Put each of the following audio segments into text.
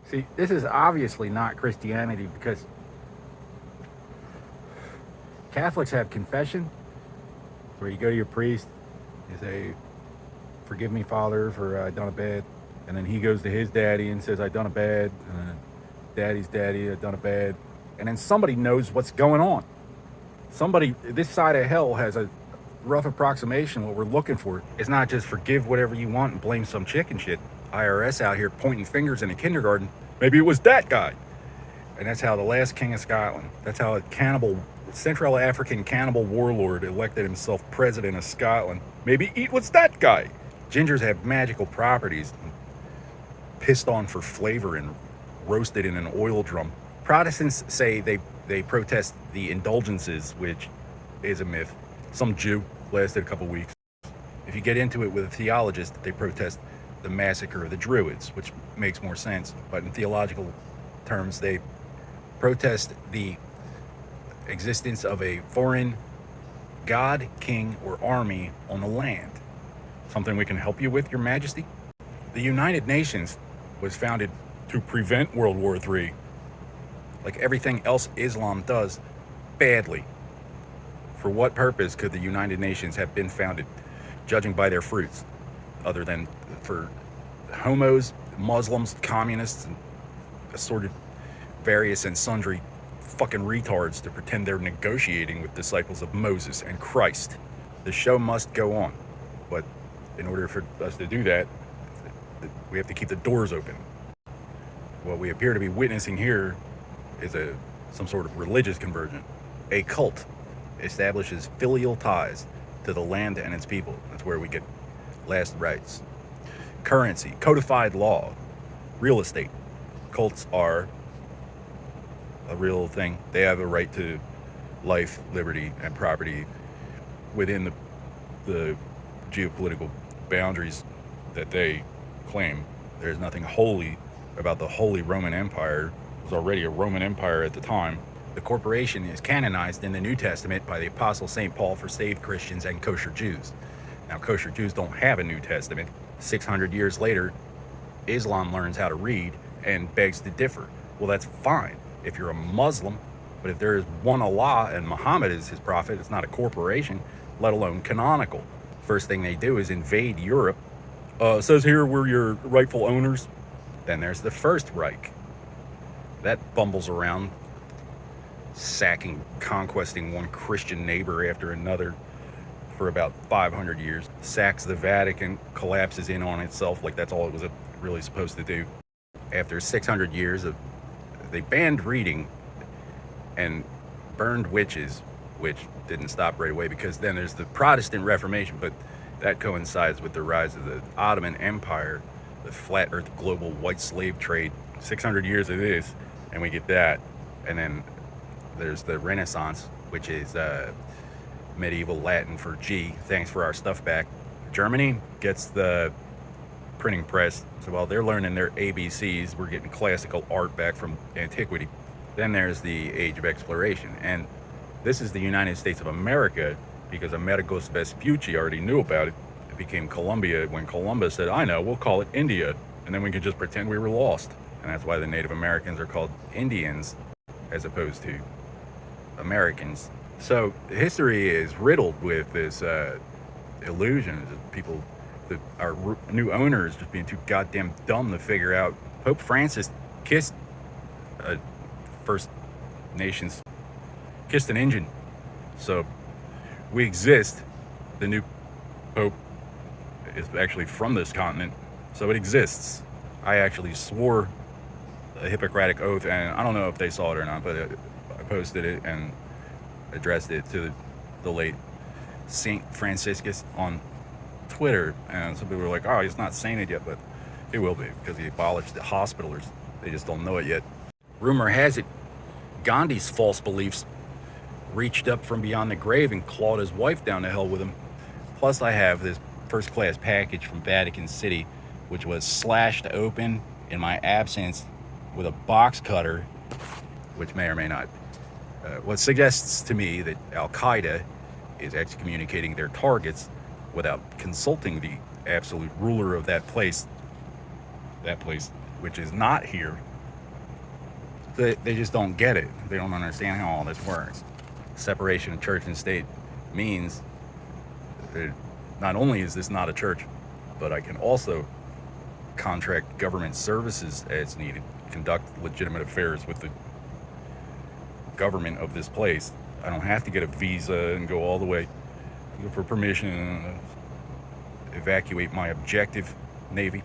See, this is obviously not Christianity because Catholics have confession, where you go to your priest, you say, "Forgive me, Father, for I done a bad," and then he goes to his daddy and says, "I done a bad," and then daddy's daddy, "I done a bad," and then somebody knows what's going on. Somebody, this side of hell has a rough approximation. What we're looking for is not just forgive whatever you want and blame some chicken shit. IRS out here pointing fingers in a kindergarten. Maybe it was that guy. And that's how the last king of Scotland, that's how a cannibal, Central African cannibal warlord elected himself president of Scotland. Maybe it was that guy. Gingers have magical properties, pissed on for flavor and roasted in an oil drum. Protestants say they protest the indulgences, which is a myth. Some Jew lasted a couple weeks. If you get into it with a theologist, they protest the massacre of the Druids, which makes more sense. But in theological terms, they protest the existence of a foreign god, king, or army on the land. Something we can help you with, Your Majesty? The United Nations was founded to prevent World War III, like everything else Islam does, badly. For what purpose could the United Nations have been founded, judging by their fruits, other than for homos, Muslims, communists, and assorted various and sundry fucking retards to pretend they're negotiating with disciples of Moses and Christ? The show must go on, but in order for us to do that, we have to keep the doors open. What we appear to be witnessing here is some sort of religious conversion. A cult establishes filial ties to the land and its people. That's where we get last rites. Currency, codified law, real estate. Cults are a real thing. They have a right to life, liberty, and property within the geopolitical boundaries that they claim. There's nothing holy about the Holy Roman Empire. It was already a Roman Empire at the time. The corporation is canonized in the New Testament by the Apostle St. Paul for saved Christians and kosher Jews. Now, kosher Jews don't have a New Testament. 600 years later, Islam learns how to read and begs to differ. Well, that's fine if you're a Muslim, but if there is one Allah and Muhammad is his prophet, it's not a corporation, let alone canonical. First thing they do is invade Europe. It says here we're your rightful owners. Then there's the First Reich. That bumbles around, sacking, conquesting one Christian neighbor after another for about 500 years. Sacks the Vatican, collapses in on itself like that's all it was really supposed to do. After 600 years, they banned reading and burned witches, which didn't stop right away because then there's the Protestant Reformation, but that coincides with the rise of the Ottoman Empire, the flat earth global white slave trade. 600 years of this, and we get that. And then there's the Renaissance, which is medieval Latin for G, thanks for our stuff back. Germany gets the printing press, so while they're learning their ABCs, we're getting classical art back from antiquity. Then there's the Age of Exploration, and this is the United States of America because Amerigos Vespucci already knew about it. It became Columbia when Columbus said, I know, we'll call it India, and then we could just pretend we were lost. And that's why the Native Americans are called Indians as opposed to Americans. So history is riddled with this illusions of people, that our new owners just being too goddamn dumb to figure out. Pope Francis kissed First Nations, kissed an Indian. So we exist. The new Pope is actually from this continent, so it exists. I actually swore a Hippocratic oath, and I don't know if they saw it or not, but I posted it and addressed it to the late Saint Franciscus on Twitter, and some people were like, oh, he's not sainted yet, but he will be because he abolished the hospitallers. They just don't know it yet. Rumor has it Gandhi's false beliefs reached up from beyond the grave and clawed his wife down to hell with him. Plus, I have this first-class package from Vatican City, which was slashed open in my absence with a box cutter, which may or may not. What suggests to me that Al-Qaeda is excommunicating their targets without consulting the absolute ruler of that place which is not here. They just don't get it. They don't understand how all this works. Separation of church and state means that not only is this not a church, but I can also contract government services as needed, conduct legitimate affairs with the government of this place. I don't have to get a visa and go all the way for permission to evacuate my objective, Navy,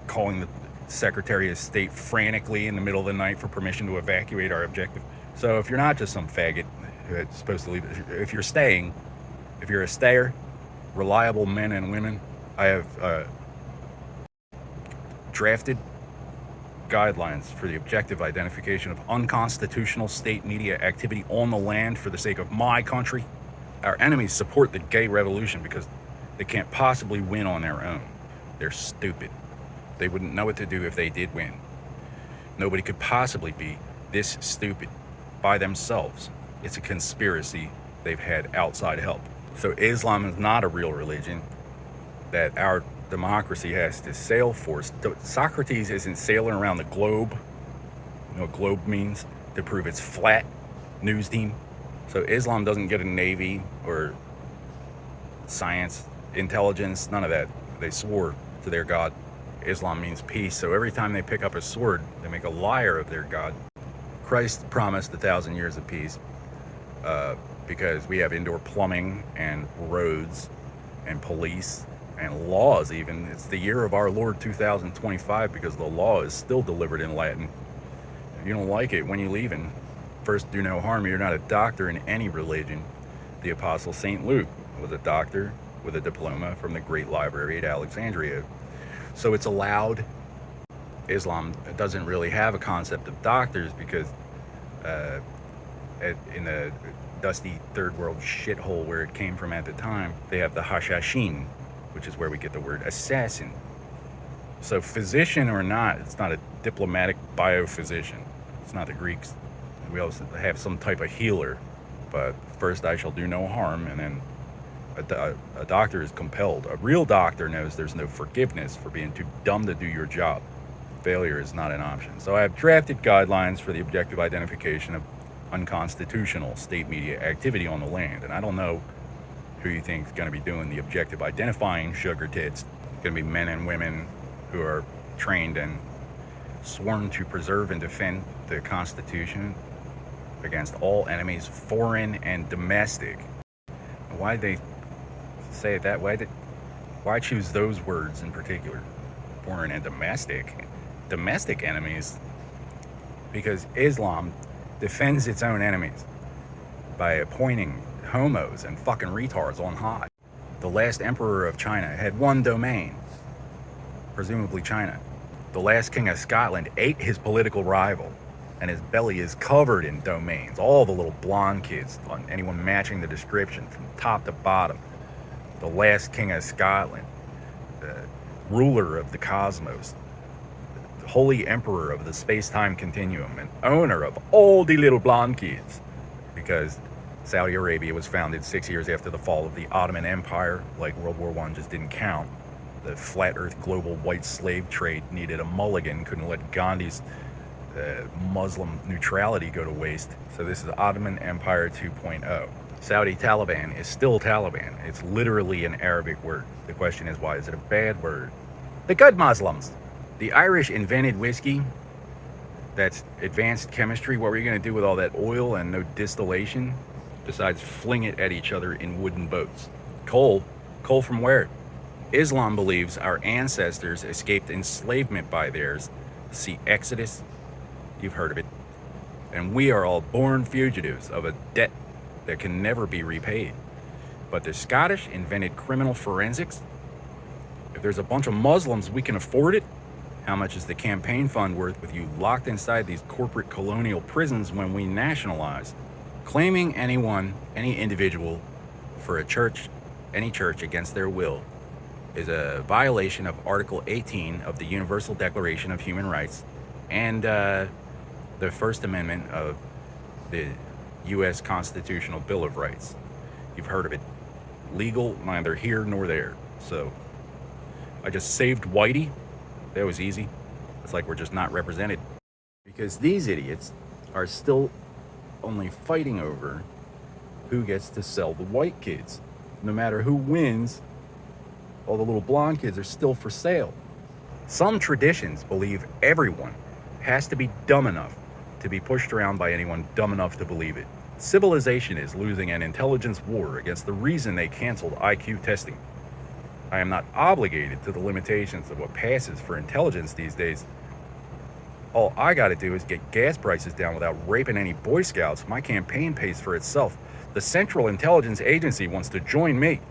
calling the Secretary of State frantically in the middle of the night for permission to evacuate our objective. So if you're not just some faggot that's supposed to leave, if you're staying, if you're a stayer, reliable men and women, I have drafted guidelines for the objective identification of unconstitutional state media activity on the land for the sake of my country. Our enemies support the gay revolution because they can't possibly win on their own. They're stupid. They wouldn't know what to do if they did win. Nobody could possibly be this stupid by themselves. It's a conspiracy. They've had outside help. So Islam is not a real religion that our democracy has to sail for. Socrates isn't sailing around the globe. You know what globe means? To prove it's flat. News team. So Islam doesn't get a navy or science, intelligence, none of that. They swore to their God. Islam means peace. So every time they pick up a sword, they make a liar of their God. Christ promised 1,000 years of peace because we have indoor plumbing and roads and police and laws even. It's the year of our Lord 2025 because the law is still delivered in Latin. If you don't like it when you're leaving, first do no harm. You're not a doctor in any religion. The Apostle St. Luke was a doctor with a diploma from the Great Library at Alexandria. So it's allowed. Islam doesn't really have a concept of doctors because in the dusty third world shithole where it came from at the time, they have the Hashashin, which is where we get the word assassin. So physician or not, it's not a diplomatic biophysician. It's not the Greeks. We also have some type of healer, but first I shall do no harm, and then a doctor is compelled. A real doctor knows there's no forgiveness for being too dumb to do your job. Failure is not an option. So I have drafted guidelines for the objective identification of unconstitutional state media activity on the land, and I don't know who you think is going to be doing the objective identifying sugar tits. It's going to be men and women who are trained and sworn to preserve and defend the Constitution against all enemies, foreign and domestic. Why did they say it that way? Why choose those words in particular? Foreign and domestic? Domestic enemies? Because Islam defends its own enemies by appointing homos and fucking retards on high. The last emperor of China had one domain, presumably China. The last king of Scotland ate his political rival, and his belly is covered in domains. All the little blonde kids, anyone matching the description from top to bottom. The last king of Scotland, the ruler of the cosmos, the holy emperor of the space-time continuum, and owner of all the little blonde kids. Because Saudi Arabia was founded 6 years after the fall of the Ottoman Empire. Like World War I just didn't count. The flat earth global white slave trade needed a mulligan, couldn't let Gandhi's Muslim neutrality go to waste. So this is Ottoman Empire 2.0. Saudi Taliban is still Taliban. It's literally an Arabic word. The question is, why is it a bad word? The good Muslims. The Irish invented whiskey. That's advanced chemistry. What were you going to do with all that oil and no distillation besides fling it at each other in wooden boats? Coal from where? Islam believes our ancestors escaped enslavement by theirs. See Exodus. You've heard of it. And we are all born fugitives of a debt that can never be repaid. But the Scottish invented criminal forensics. If there's a bunch of Muslims, we can afford it. How much is the campaign fund worth with you locked inside these corporate colonial prisons when we nationalize? Claiming anyone, any individual, for a church, any church against their will is a violation of Article 18 of the Universal Declaration of Human Rights and the First Amendment of the U.S. Constitutional Bill of Rights. You've heard of it. Legal, neither here nor there. So I just saved Whitey. That was easy. It's like we're just not represented. Because these idiots are still only fighting over who gets to sell the white kids. No matter who wins, all the little blonde kids are still for sale. Some traditions believe everyone has to be dumb enough to be pushed around by anyone dumb enough to believe it. Civilization is losing an intelligence war against the reason they canceled IQ testing. I am not obligated to the limitations of what passes for intelligence these days. All I gotta do is get gas prices down without raping any Boy Scouts. My campaign pays for itself. The Central Intelligence Agency wants to join me.